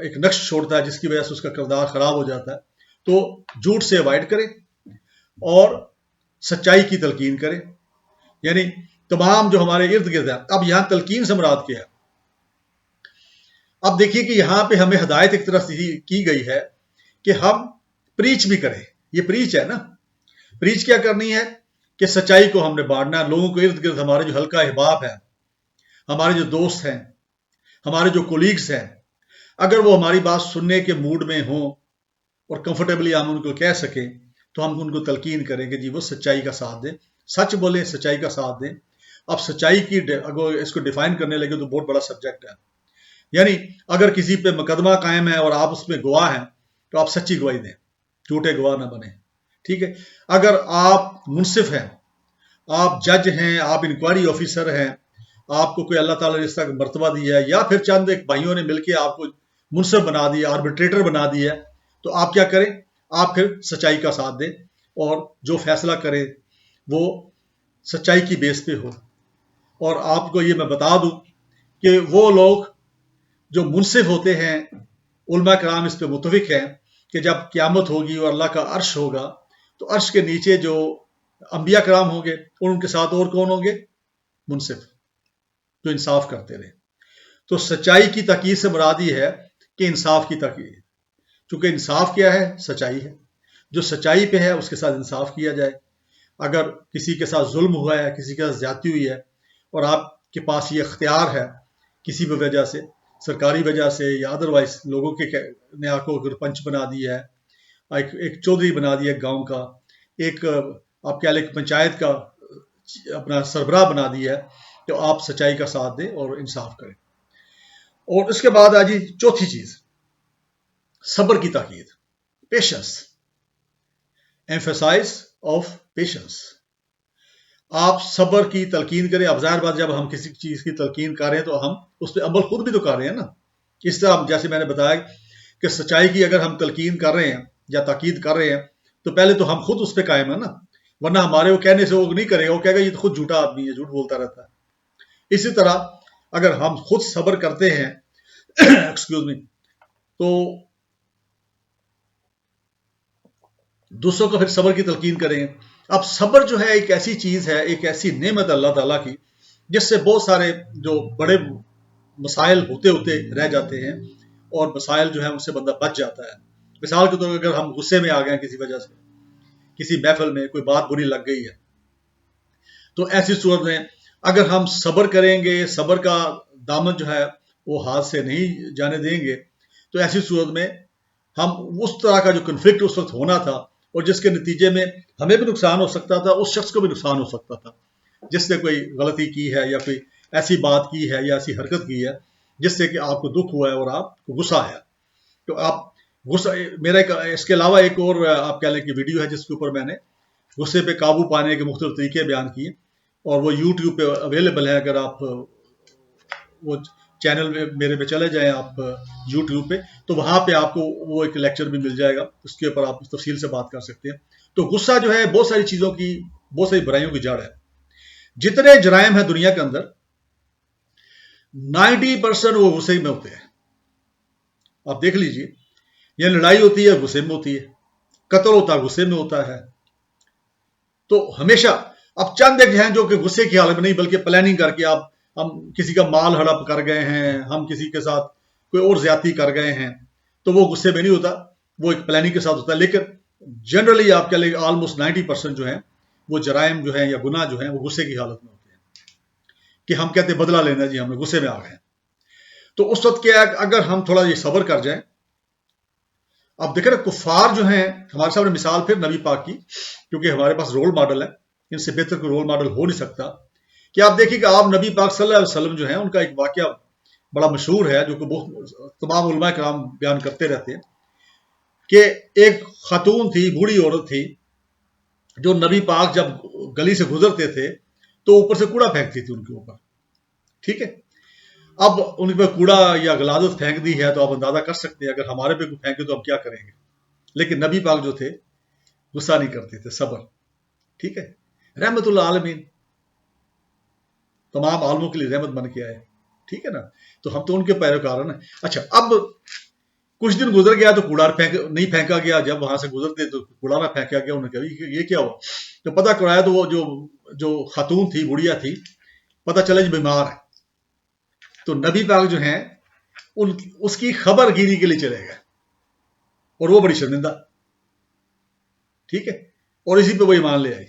ایک نقش چھوڑتا ہے جس کی وجہ سے اس کا کردار خراب ہو جاتا ہے. تو جھوٹ سے اوائڈ کریں اور سچائی کی تلقین کریں، یعنی تمام جو ہمارے ارد گرد ہے. اب یہاں تلقین سے مراد کیا ہے؟ اب دیکھیے کہ یہاں پہ ہمیں ہدایت ایک طرح سے کی گئی ہے کہ ہم پریچ بھی کریں. یہ پریچ ہے نا. پریچ کیا کرنی ہے کہ سچائی کو ہم نے بانٹنا ہے. لوگوں کو ارد گرد ہمارے جو حلقہ احباب ہے، ہمارے جو دوست ہیں، ہمارے جو کولیگز ہیں، اگر وہ ہماری بات سننے کے موڈ میں ہوں اور کمفرٹیبلی ہم ان کو کہہ سکیں تو ہم ان کو تلقین کریں کہ جی وہ سچائی کا ساتھ دیں، سچ بولیں، سچائی کا ساتھ دیں. اب سچائی کی اگر اس کو ڈیفائن کرنے لگے تو بہت بڑا سبجیکٹ ہے. یعنی اگر کسی پہ مقدمہ قائم ہے اور آپ اس میں گواہ ہیں تو آپ سچی گواہی دیں، جھوٹے گواہ نہ بنیں. ٹھیک ہے. اگر آپ منصف ہیں، آپ جج ہیں، آپ انکوائری آفیسر ہیں، آپ کو کوئی اللہ تعالیٰ نے اس طرح مرتبہ دیا ہے یا پھر چند ایک بھائیوں نے مل کے آپ کو منصف بنا دیا، آربیٹریٹر بنا دیا، تو آپ کیا کریں؟ آپ پھر سچائی کا ساتھ دیں اور جو فیصلہ کریں وہ سچائی کی بیس پہ ہو. اور آپ کو یہ میں بتا دوں کہ وہ لوگ جو منصف ہوتے ہیں، علماء کرام اس پہ متفق ہیں کہ جب قیامت ہوگی اور اللہ کا عرش ہوگا تو عرش کے نیچے جو انبیاء کرام ہوں گے اور ان کے ساتھ اور کون ہوں گے؟ منصف، جو انصاف کرتے رہے. تو سچائی کی تحقیق سے مراد یہ ہے کہ انصاف کی تحقیق، چونکہ انصاف کیا ہے؟ سچائی ہے. جو سچائی پہ ہے اس کے ساتھ انصاف کیا جائے. اگر کسی کے ساتھ ظلم ہوا ہے، کسی کے ساتھ زیادتی ہوئی ہے اور آپ کے پاس یہ اختیار ہے کسی بھی وجہ سے، سرکاری وجہ سے یا ادروائز لوگوں کے نے آپ کو اگر پنچ بنا دیا ہے، ایک چودھری بنا دیا ہے گاؤں کا، ایک آپ کہہ لیں پنچایت کا اپنا سربراہ بنا دیا ہے، تو آپ سچائی کا ساتھ دیں اور انصاف کریں. اور اس کے بعد آ جی چوتھی چیز، صبر کی تاکید، پیشنس، ایمفیسائز آف پیشنس. آپ صبر کی تلقین کریں. اب ظاہر بات جب ہم کسی چیز کی تلقین کر رہے ہیں تو ہم اس پہ عمل خود بھی تو کر رہے ہیں نا. اس طرح جیسے میں نے بتایا کہ سچائی کی اگر ہم تلقین کر رہے ہیں یا تاکید کر رہے ہیں تو پہلے تو ہم خود اس پہ قائم ہیں نا، ورنہ ہمارے وہ کہنے سے وہ نہیں کرے گا، وہ کہے گا یہ تو خود جھوٹا آدمی ہے، جھوٹ بولتا رہتا ہے. اسی طرح اگر ہم خود صبر کرتے ہیں ایکسکیوز می، تو دوسروں کو پھر صبر کی تلقین کریں. اب صبر جو ہے ایک ایسی چیز ہے، ایک ایسی نعمت اللہ تعالیٰ کی جس سے بہت سارے جو بڑے مسائل ہوتے ہوتے رہ جاتے ہیں اور مسائل جو ہیں ان سے بندہ بچ جاتا ہے. مثال کے طور پر اگر ہم غصے میں آ گئے کسی وجہ سے، کسی محفل میں کوئی بات بری لگ گئی ہے، تو ایسی صورت میں اگر ہم صبر کریں گے، صبر کا دامن جو ہے وہ ہاتھ سے نہیں جانے دیں گے، تو ایسی صورت میں ہم اس طرح کا جو کنفلکٹ اس وقت ہونا تھا اور جس کے نتیجے میں ہمیں بھی نقصان ہو سکتا تھا، اس شخص کو بھی نقصان ہو سکتا تھا جس نے کوئی غلطی کی ہے یا کوئی ایسی بات کی ہے یا ایسی حرکت کی ہے جس سے کہ آپ کو دکھ ہوا ہے اور آپ کو غصہ آیا. تو آپ غصہ، میرا اس کے علاوہ ایک اور آپ کہہ لیں کہ ویڈیو ہے جس کے اوپر میں نے غصے پہ قابو پانے کے مختلف طریقے بیان کیے اور وہ یوٹیوب پہ اویلیبل ہے. اگر آپ وہ چینل میں میرے پہ چلے جائیں آپ یوٹیوب پہ تو وہاں پہ آپ کو وہ ایک لیکچر بھی مل جائے گا، اس کے اوپر آپ تفصیل سے بات کر سکتے ہیں. تو غصہ جو ہے بہت ساری چیزوں کی، بہت ساری برائیوں کی جڑ ہے. جتنے جرائم ہیں دنیا کے اندر 90% وہ غصے میں ہوتے ہیں. آپ دیکھ لیجئے، یہ لڑائی ہوتی ہے غصے میں ہوتی ہے، قتل ہوتا ہے غصے میں ہوتا ہے. تو ہمیشہ اب چند ایک ہیں جو کہ غصے کی حالت میں نہیں بلکہ پلاننگ کر کے ہم کسی کا مال ہڑپ کر گئے ہیں، ہم کسی کے ساتھ کوئی اور زیادتی کر گئے ہیں، تو وہ غصے میں نہیں ہوتا، وہ ایک پلاننگ کے ساتھ ہوتا ہے. لیکن جنرلی آپ کہہ لیں آلموسٹ 90% جو ہیں وہ جرائم جو ہیں یا گناہ جو ہیں وہ غصے کی حالت میں ہوتے ہیں. کہ ہم کہتے ہیں بدلہ لینا جی، ہم غصے میں آ گئے. تو اس وقت کیا ہے اگر ہم تھوڑا یہ صبر کر جائیں. اب دیکھیں نا کفار جو ہیں ہمارے سامنے مثال پھر نبی پاک کی، کیونکہ ہمارے پاس رول ماڈل ہے، ان سے بہتر کوئی رول ماڈل ہو نہیں سکتا. کہ آپ دیکھیں کہ آپ نبی پاک صلی اللہ علیہ وسلم جو ہیں ان کا ایک واقعہ بڑا مشہور ہے جو کہ تمام علماء کرام بیان کرتے رہتے ہیں کہ ایک خاتون تھی، بوڑھی عورت تھی، جو نبی پاک جب گلی سے گزرتے تھے تو اوپر سے کوڑا پھینکتی تھی ان کے اوپر. ٹھیک ہے، اب ان پہ کوڑا یا غلاظت پھینک دی ہے تو آپ اندازہ کر سکتے ہیں اگر ہمارے پہ کوئی پھینکے تو ہم کیا کریں گے. لیکن نبی پاک جو تھے غصہ نہیں کرتے تھے، صبر. ٹھیک ہے، رحمت اللہ عالمین، تمام عالموں کے لیے رحمت بن کے آئے. ٹھیک ہے نا، تو ہم تو ان کے پیروکار ہیں. اچھا، اب کچھ دن گزر گیا تو کوڑا نہیں پھینکا گیا. جب وہاں سے گزرتے تو کوڑا نہ پھینکا گیا. انہوں نے کہا یہ کیا ہوا؟ تو پتہ کرایا تو وہ جو خاتون تھی، بڑھیا تھی، پتہ چلا جو بیمار ہے. تو نبی پاک جو ہیں اس کی خبر گیری کے لیے چلے گئے اور وہ بڑی شرمندہ. ٹھیک ہے، اور اسی پہ وہ ایمان لے آئی.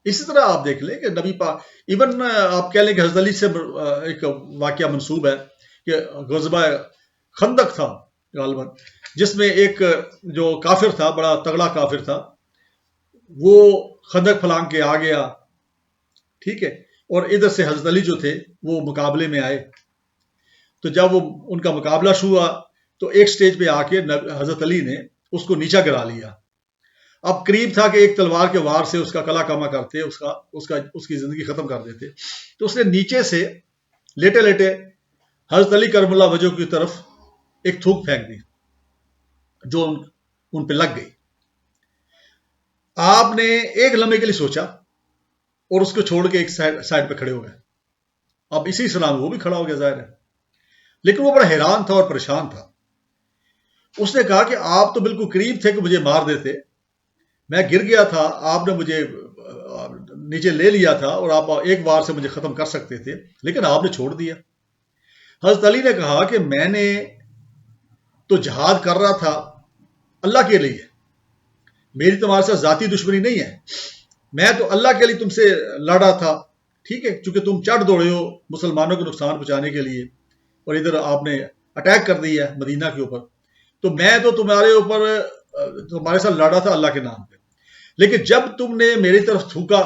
اسی طرح آپ دیکھ لیں کہ نبی پاک، ایون آپ کہہ لیں کہ حضرت علی سے ایک واقعہ منسوب ہے کہ غزوہ خندق تھا غالباً، جس میں ایک جو کافر تھا، بڑا تگڑا کافر تھا، وہ خندق پھلانگ کے آ گیا. ٹھیک ہے، اور ادھر سے حضرت علی جو تھے وہ مقابلے میں آئے. تو جب وہ ان کا مقابلہ شروع ہوا تو ایک سٹیج پہ آ کے حضرت علی نے اس کو نیچا گرا لیا. اب قریب تھا کہ ایک تلوار کے وار سے اس کا کلا کما کرتے، اس کی زندگی ختم کر دیتے. تو اس نے نیچے سے لیٹے لیٹے حضرت علی کرم اللہ وجہ کی طرف ایک تھوک پھینک دی جو ان پہ لگ گئی. آپ نے ایک لمحے کے لیے سوچا اور اس کو چھوڑ کے ایک سائڈ پہ کھڑے ہو گئے. اب اسی سلام وہ بھی کھڑا ہو گیا ظاہر ہے، لیکن وہ بڑا حیران تھا اور پریشان تھا. اس نے کہا کہ آپ تو بالکل قریب تھے کہ مجھے مار دیتے، میں گر گیا تھا، آپ نے مجھے نیچے لے لیا تھا اور آپ ایک بار سے مجھے ختم کر سکتے تھے، لیکن آپ نے چھوڑ دیا. حضرت علی نے کہا کہ میں نے تو جہاد کر رہا تھا اللہ کے لیے، میری تمہارے ساتھ ذاتی دشمنی نہیں ہے، میں تو اللہ کے لیے تم سے لڑ رہا تھا. ٹھیک ہے، چونکہ تم چڑھ دوڑے ہو مسلمانوں کو نقصان پہنچانے کے لیے اور ادھر آپ نے اٹیک کر دی ہے مدینہ کے اوپر، تو میں تو تمہارے ساتھ لڑ رہا تھا اللہ کے نام پہ. لیکن جب تم نے میری طرف تھوکا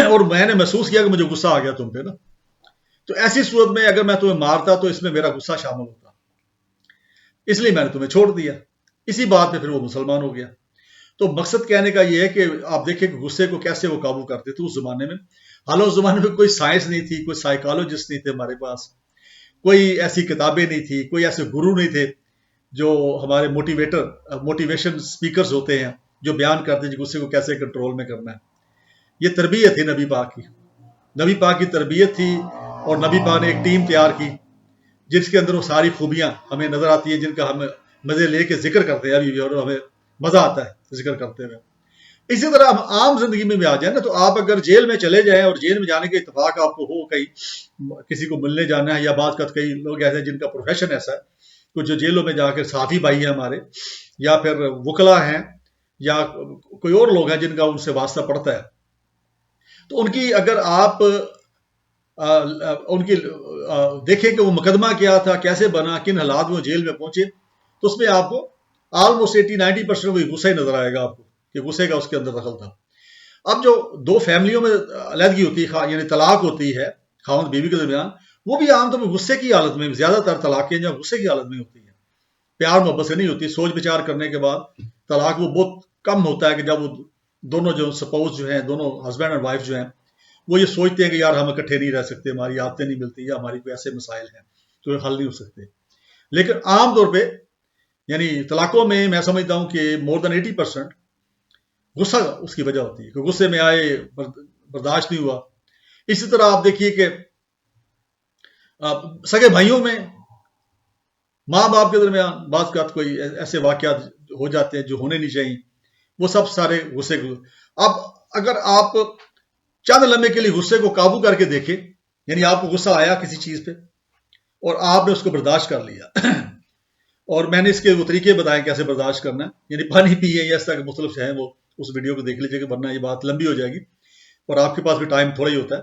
اور میں نے محسوس کیا کہ مجھے غصہ آ گیا تم پہ نا، تو ایسی صورت میں اگر میں تمہیں مارتا تو اس میں میرا غصہ شامل ہوتا، اس لیے میں نے تمہیں چھوڑ دیا. اسی بات پہ پھر وہ مسلمان ہو گیا. تو مقصد کہنے کا یہ ہے کہ آپ دیکھیں کہ غصے کو کیسے وہ قابو کرتے تھے اس زمانے میں. حالانکہ اس زمانے میں کوئی سائنس نہیں تھی، کوئی سائیکالوجسٹ نہیں تھے ہمارے پاس، کوئی ایسی کتابیں نہیں تھی، کوئی ایسے گرو نہیں تھے جو ہمارے موٹیویشن سپیکرز ہوتے ہیں جو بیان کرتے ہیں غصے کو کیسے کنٹرول میں کرنا ہے. یہ تربیت تھی نبی پاک کی، نبی پاک کی تربیت تھی. اور نبی پاک نے ایک ٹیم تیار کی جس کے اندر وہ ساری خوبیاں ہمیں نظر آتی ہیں، جن کا ہم مزے لے کے ذکر کرتے ہیں ابھی بھی، اور ہمیں مزہ آتا ہے ذکر کرتے ہوئے. اسی طرح ہم عام زندگی میں بھی آ جائیں نا، تو آپ اگر جیل میں چلے جائیں اور جیل میں جانے کے اتفاق آپ کو ہو، کہیں کسی کو ملنے جانا ہے، یا بعض کا کئی لوگ ایسے ہیں جن کا پروفیشن ایسا ہے، کچھ جو جیلوں میں جا کے صحافی بھائی ہیں ہمارے، یا پھر وکلا ہیں، یا کوئی اور لوگ ہیں جن کا ان سے واسطہ پڑتا ہے، تو ان کی اگر آپ ان کی دیکھیں کہ وہ مقدمہ کیا تھا، کیسے بنا، کن حالات میں وہ جیل میں پہنچے، تو اس میں آپ کو آلموسٹ 80-90% وہی غصہ ہی نظر آئے گا آپ کو کہ غصے کا اس کے اندر دخل تھا. اب جو دو فیملیوں میں علیحدگی ہوتی ہے، یعنی طلاق ہوتی ہے خاوند بیوی کے درمیان، وہ بھی عام طور پر غصے کی حالت میں، زیادہ تر طلاقیں جو غصے کی حالت میں ہوتی ہیں، پیار محبت سے نہیں ہوتی. سوچ بچار کرنے کے بعد طلاق وہ بہت کم ہوتا ہے کہ جب وہ دونوں جو سپوز جو ہیں، دونوں ہسبینڈ اور وائف جو ہیں، وہ یہ سوچتے ہیں کہ یار ہم اکٹھے نہیں رہ سکتے، ہماری عادتیں نہیں ملتی، یا ہماری کوئی ایسے مسائل ہیں جو حل نہیں ہو سکتے. لیکن عام طور پہ یعنی طلاقوں میں میں سمجھتا ہوں کہ مور دین 80% غصہ اس کی وجہ ہوتی ہے کہ غصے میں آئے، برداشت نہیں ہوا. اسی طرح آپ دیکھیے کہ سگے بھائیوں میں، ماں باپ کے درمیان بعض کا کوئی ایسے واقعات ہو جاتے ہیں جو ہونے نہیں چاہیے، وہ سب سارے غصے کو. اب اگر آپ چند لمحے کے لیے غصے کو قابو کر کے دیکھیں، یعنی آپ کو غصہ آیا کسی چیز پہ اور آپ نے اس کو برداشت کر لیا اور میں نے اس کے وہ طریقے بتائے کیسے برداشت کرنا ہے، یعنی پانی پیے یا اس طرح کے مختلف ہیں، وہ اس ویڈیو کو دیکھ لیجیے کہ ورنہ یہ بات لمبی ہو جائے گی اور آپ کے پاس بھی ٹائم تھوڑا ہی ہوتا ہے.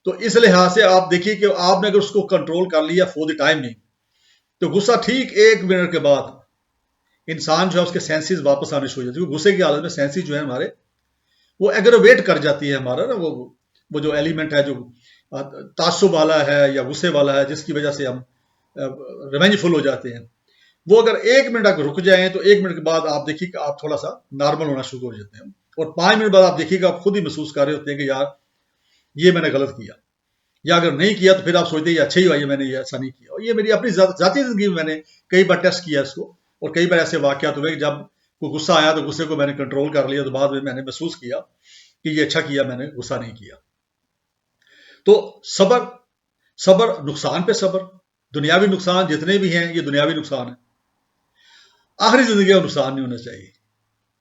تو اس لحاظ سے آپ دیکھیے کہ آپ نے اگر اس کو کنٹرول کر لیا فور دی ٹائمنگ، تو غصہ ٹھیک 1 منٹ کے بعد انسان جو ہے اس کے سینسز واپس آنے شروع ہو جاتے ہیں. غصے کی حالت میں سینسز جو ہے ہمارے وہ ایگرویٹ کر جاتی ہے ہمارا نا، وہ جو ایلیمنٹ ہے جو تعصب والا ہے یا غصے والا ہے، جس کی وجہ سے ہم ریونج فل ہو جاتے ہیں، وہ اگر 1 منٹ اگر رک جائیں تو 1 منٹ کے بعد آپ دیکھیے کہ آپ تھوڑا سا نارمل ہونا شروع ہو جاتے ہیں، اور 5 منٹ بعد آپ دیکھیے کہ آپ خود ہی محسوس کر رہے ہوتے ہیں کہ یار یہ میں نے غلط کیا، یا اگر نہیں کیا تو پھر آپ سوچتے ہیں یہ اچھا ہی ہوا، یہ میں نے یہ ایسا نہیں کیا. اور یہ میری اپنی ذاتی زندگی میں میں نے کئی بار ٹیسٹ کیا اس کو، اور کئی بار ایسے واقعات ہوئے کہ جب کوئی غصہ آیا تو غصے کو میں نے کنٹرول کر لیا، تو بعد میں نے محسوس کیا کہ یہ اچھا کیا، میں نے غصہ نہیں کیا. تو صبر نقصان پہ صبر، دنیاوی نقصان جتنے بھی ہیں یہ دنیاوی نقصان ہے، آخری زندگی کا نقصان نہیں ہونا چاہیے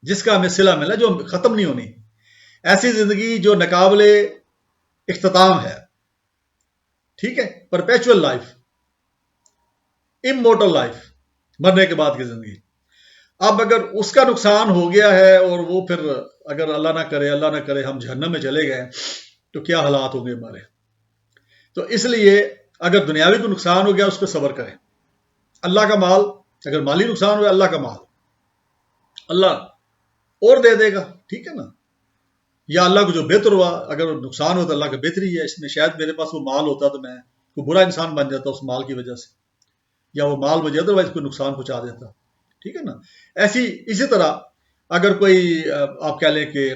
جس کا ہمیں صلہ ملا، جو ختم نہیں ہونی. ایسی زندگی جو ناقابل اختتام ہے، ٹھیک ہے، پرپیچول لائف، امورٹل لائف، مرنے کے بعد کی زندگی. اب اگر اس کا نقصان ہو گیا ہے اور وہ پھر اگر اللہ نہ کرے ہم جہنم میں چلے گئے تو کیا حالات ہوں گے ہمارے. تو اس لیے اگر دنیاوی کو نقصان ہو گیا اس پہ صبر کریں. اللہ کا مال اگر مالی نقصان ہوا، اللہ کا مال اللہ اور دے دے گا، ٹھیک ہے نا. یا اللہ کو جو بہتر ہوا، اگر نقصان ہو تو اللہ کا بہتری ہے، اس میں شاید میرے پاس وہ مال ہوتا تو میں کوئی برا انسان بن جاتا اس مال کی وجہ سے، یا وہ مال مجھے ادروائز کوئی نقصان پہنچا دیتا، ٹھیک ہے نا. اسی طرح اگر کوئی آپ کہہ لیں کہ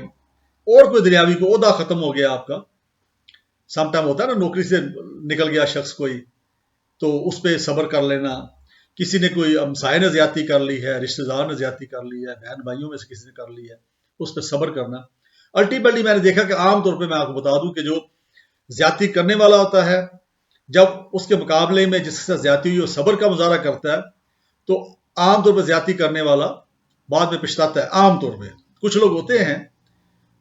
اور کوئی دنیاوی کو عہدہ ختم ہو گیا آپ کا، سم ٹائم ہوتا ہے نا نوکری سے نکل گیا شخص کوئی، تو اس پہ صبر کر لینا. کسی نے کوئی ہمسائے نے زیادتی کر لی ہے، رشتہ دار نے زیادتی کر لی ہے، بہن بھائیوں میں سے کسی نے کر لی ہے، اس پہ صبر کرنا. الٹیمیٹلی میں نے دیکھا کہ عام طور پہ میں آپ کو بتا دوں کہ جو زیادتی کرنے والا ہوتا ہے، جب اس کے مقابلے میں جس کے ساتھ زیادتی ہوئی وہ صبر کا مظاہرہ کرتا ہے، تو عام طور پہ زیادتی کرنے والا بعد میں پچھتاتا ہے. عام طور پہ کچھ لوگ ہوتے ہیں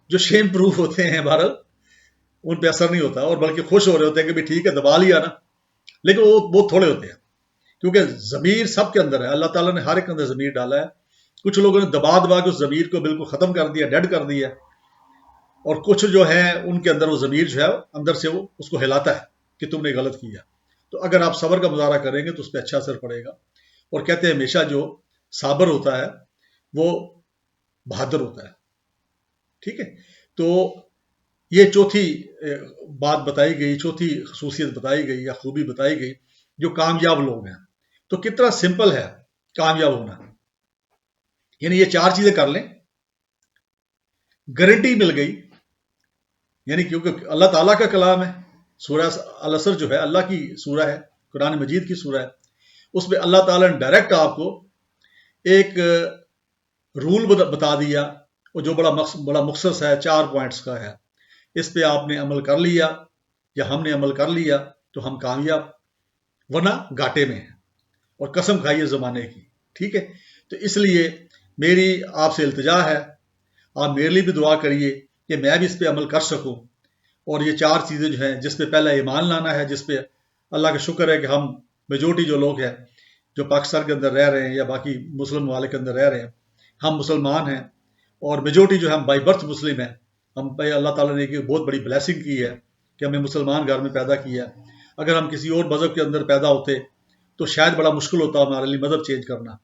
جو شیم پروف ہوتے ہیں، بہرحال ان پہ اثر نہیں ہوتا، اور بلکہ خوش ہو رہے ہوتے ہیں کہ بھی ٹھیک ہے دبا لیا نا. لیکن وہ بہت تھوڑے ہوتے ہیں، کیونکہ ضمیر سب کے اندر ہے، اللہ تعالیٰ نے ہر ایک اندر ضمیر ڈالا ہے. کچھ لوگوں نے دبا کے اس ضمیر کو بالکل ختم کر دیا، ڈیڈ کر دیا، اور کچھ جو ہیں ان کے اندر وہ ضمیر جو ہے اندر سے وہ اس کو ہلاتا ہے کہ تم نے غلط کیا. تو اگر آپ صبر کا مظاہرہ کریں گے تو اس پہ اچھا اثر پڑے گا. اور کہتے ہیں ہمیشہ جو صابر ہوتا ہے وہ بہادر ہوتا ہے، ٹھیک ہے. تو یہ چوتھی بات بتائی گئی، چوتھی خصوصیت بتائی گئی یا خوبی بتائی گئی جو کامیاب لوگ ہیں. تو کتنا سمپل ہے کامیاب ہونا، یعنی یہ 4 چیزیں کر لیں، گارنٹی مل گئی. یعنی کیونکہ اللہ تعالیٰ کا کلام ہے، سورہ العصر جو ہے اللہ کی سورہ ہے، قرآن مجید کی سورہ ہے، اس میں اللہ تعالیٰ نے ڈائریکٹ آپ کو ایک رول بتا دیا، اور جو بڑا مختصر ہے، 4 پوائنٹس کا ہے. اس پہ آپ نے عمل کر لیا یا ہم نے عمل کر لیا تو ہم کامیاب، ورنہ گھاٹے میں ہیں، اور قسم کھائیے زمانے کی، ٹھیک ہے. تو اس لیے میری آپ سے التجا ہے، آپ میرے لیے بھی دعا کریے کہ میں بھی اس پہ عمل کر سکوں. اور یہ 4 چیزیں جو ہیں، جس پہ پہلا ایمان لانا ہے، جس پہ اللہ کا شکر ہے کہ ہم میجورٹی جو لوگ ہیں جو پاکستان کے اندر رہ رہے ہیں یا باقی مسلم ممالک کے اندر رہ رہے ہیں، ہم مسلمان ہیں، اور میجورٹی جو ہے ہم بائی برتھ مسلم ہیں. ہم پہ اللہ تعالیٰ نے ایک بہت بڑی بلیسنگ کی ہے کہ ہمیں مسلمان گھر میں پیدا کیا. اگر ہم کسی اور مذہب کے اندر پیدا ہوتے تو شاید بڑا مشکل ہوتا ہمارے لیے مذہب چینج کرنا.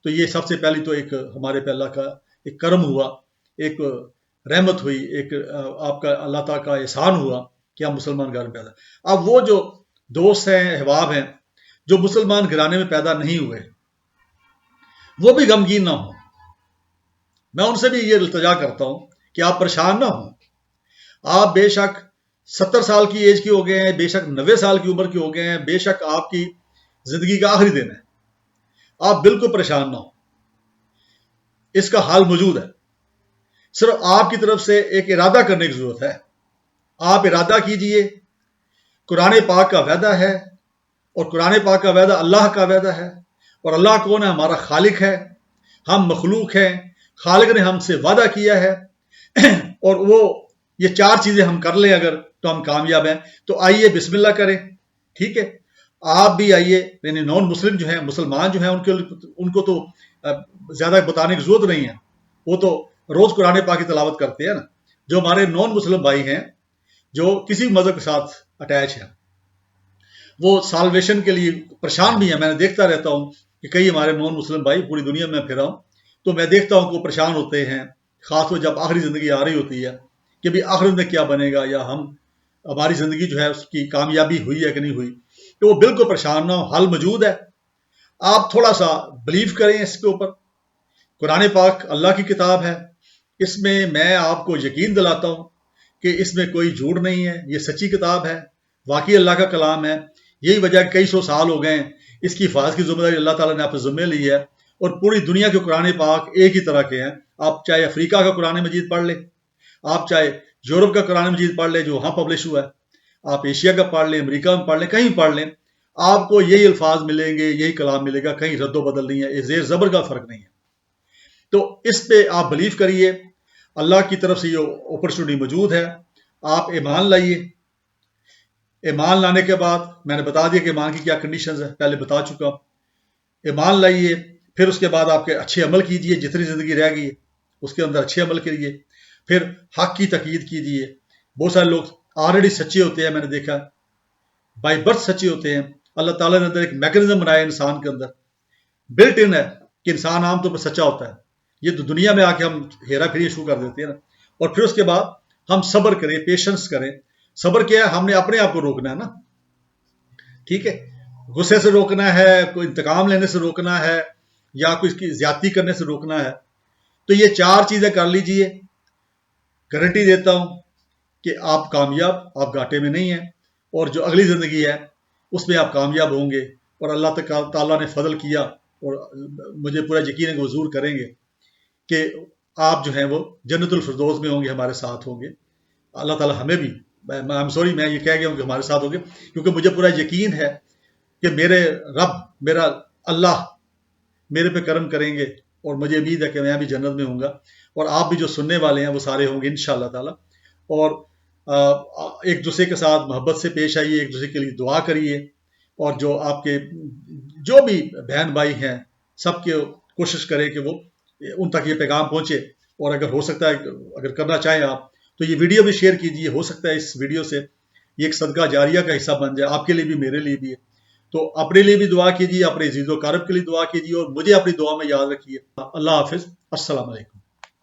تو یہ سب سے پہلی تو ایک ہمارے پہ اللہ کا ایک کرم ہوا، ایک رحمت ہوئی، ایک آپ کا اللہ تعالیٰ کا احسان ہوا کہ ہم مسلمان گھر میں پیدا. اب وہ جو دوست ہیں، احباب ہیں جو مسلمان گھرانے میں پیدا نہیں ہوئے، وہ بھی غمگین نہ ہوں. میں ان سے بھی یہ التجا کرتا ہوں کہ آپ پریشان نہ ہوں. آپ بے شک 70 سال کی ایج کے ہو گئے ہیں، بے شک 90 سال کی عمر کے ہو گئے ہیں، بے شک آپ کی زندگی کا آخری دن ہے، آپ بالکل پریشان نہ ہوں. اس کا حال موجود ہے، صرف آپ کی طرف سے ایک ارادہ کرنے کی ضرورت ہے. آپ ارادہ کیجئے. قرآن پاک کا وعدہ ہے، اور قرآن پاک کا وعدہ اللہ کا وعدہ ہے. اور اللہ کون ہے؟ ہمارا خالق ہے، ہم مخلوق ہیں. خالق نے ہم سے وعدہ کیا ہے، اور وہ یہ 4 چیزیں ہم کر لیں اگر تو ہم کامیاب ہیں. تو آئیے بسم اللہ کریں، ٹھیک ہے. آپ بھی آئیے، یعنی نان مسلم جو ہیں، مسلمان جو ہیں، ان کو تو زیادہ بتانے کی ضرورت نہیں ہے، وہ تو روز قرآن پاک کی تلاوت کرتے ہیں نا. جو ہمارے نان مسلم بھائی ہیں جو کسی بھی مذہب کے ساتھ اٹیچ ہے، وہ سالویشن کے لیے پریشان بھی ہیں. میں نے دیکھتا رہتا ہوں کہ کئی ہمارے نان مسلم بھائی پوری دنیا میں پھرا ہوں، تو میں دیکھتا ہوں کہ وہ پریشان ہوتے ہیں، خاص طور جب آخری زندگی آ رہی ہوتی ہے کہ بھی آخرت میں کیا بنے گا، یا ہماری زندگی جو ہے اس کی کامیابی ہوئی ہے کہ نہیں ہوئی. تو وہ بالکل پریشان نہ ہو، حل موجود ہے. آپ تھوڑا سا بلیو کریں اس کے اوپر. قرآن پاک اللہ کی کتاب ہے، اس میں آپ کو یقین دلاتا ہوں کہ اس میں کوئی جھوٹ نہیں ہے، یہ سچی کتاب ہے، واقعی اللہ کا کلام ہے. یہی وجہ ہے کہ کئی سو سال ہو گئے ہیں، اس کی حفاظت کی ذمہ داری اللہ تعالیٰ نے آپ سے ذمہ لی ہے. اور پوری دنیا کے قرآن پاک ایک ہی طرح کے ہیں. آپ چاہے افریقہ کا قرآن مجید پڑھ لیں، آپ چاہے یورپ کا قرآن مجید پڑھ لیں جو وہاں پبلش ہوا ہے، آپ ایشیا کا پڑھ لیں، امریکہ میں پڑھ لیں، کہیں پڑھ لیں، آپ کو یہی الفاظ ملیں گے، یہی کلام ملے گا، کہیں رد و بدل نہیں ہے، زیر زبر کا فرق نہیں ہے. تو اس پہ آپ بلیو کریے، اللہ کی طرف سے یہ اپرچونٹی موجود ہے. آپ ایمان لائیے. ایمان لانے کے بعد میں نے بتا دیا کہ ایمان کی کیا کنڈیشنز ہیں، پہلے بتا چکا ہوں. ایمان لائیے، پھر اس کے بعد آپ کے اچھے عمل کیجئے، جتنی زندگی رہ گئی ہے اس کے اندر اچھے عمل کریے. پھر حق کی تقید کیجئے. بہت سارے لوگ آلریڈی سچے ہوتے ہیں، میں نے دیکھا بائی برتھ سچے ہوتے ہیں. اللہ تعالیٰ نے اندر ایک میکنزم بنایا انسان کے اندر، بلٹ ان ہے کہ انسان عام طور پر سچا ہوتا ہے. یہ تو دنیا میں آ کے ہم ہیرا پھیری شروع کر دیتے ہیں نا. اور پھر اس کے بعد ہم صبر کریں، پیشنس کریں. صبر کیا ہے؟ ہم نے اپنے آپ کو روکنا ہے نا. ٹھیک ہے، غصے سے روکنا ہے، کوئی انتقام لینے سے روکنا ہے، یا کوئی اس کی زیادتی کرنے سے روکنا ہے. تو یہ 4 چیزیں کر لیجئے، گارنٹی دیتا ہوں کہ آپ کامیاب، آپ گھاٹے میں نہیں ہیں. اور جو اگلی زندگی ہے اس میں آپ کامیاب ہوں گے. اور اللہ تعالیٰ نے فضل کیا، اور مجھے پورا یقین ہے کہ وہ ضرور کریں گے کہ آپ جو ہیں وہ جنت الفردوس میں ہوں گے، ہمارے ساتھ ہوں گے. اللہ تعالیٰ ہمیں بھی، میں یہ کہہ گیا ہوں کہ ہمارے ساتھ ہوں گے، کیونکہ مجھے پورا یقین ہے کہ میرے رب، میرا اللہ میرے پہ کرم کریں گے. اور مجھے امید ہے کہ میں بھی جنت میں ہوں گا، اور آپ بھی جو سننے والے ہیں وہ سارے ہوں گے انشاءاللہ تعالیٰ. اور ایک دوسرے کے ساتھ محبت سے پیش آئیے، ایک دوسرے کے لیے دعا کریے. اور جو آپ کے جو بھی بہن بھائی ہیں سب کے کوشش کریں کہ وہ ان تک یہ پیغام پہنچے. اور اگر ہو سکتا ہے، اگر کرنا چاہیں آپ، تو یہ ویڈیو بھی شیئر کیجیے. ہو سکتا ہے اس ویڈیو سے یہ ایک صدقہ جاریہ کا حصہ بن جائے، آپ کے لیے بھی، میرے لیے بھی. تو اپنے لیے بھی دعا کیجیے، اپنے عزیز و اقارب کے لیے دعا کیجیے، اور مجھے اپنی دعا میں یاد رکھیے. اللہ حافظ. السلام علیکم.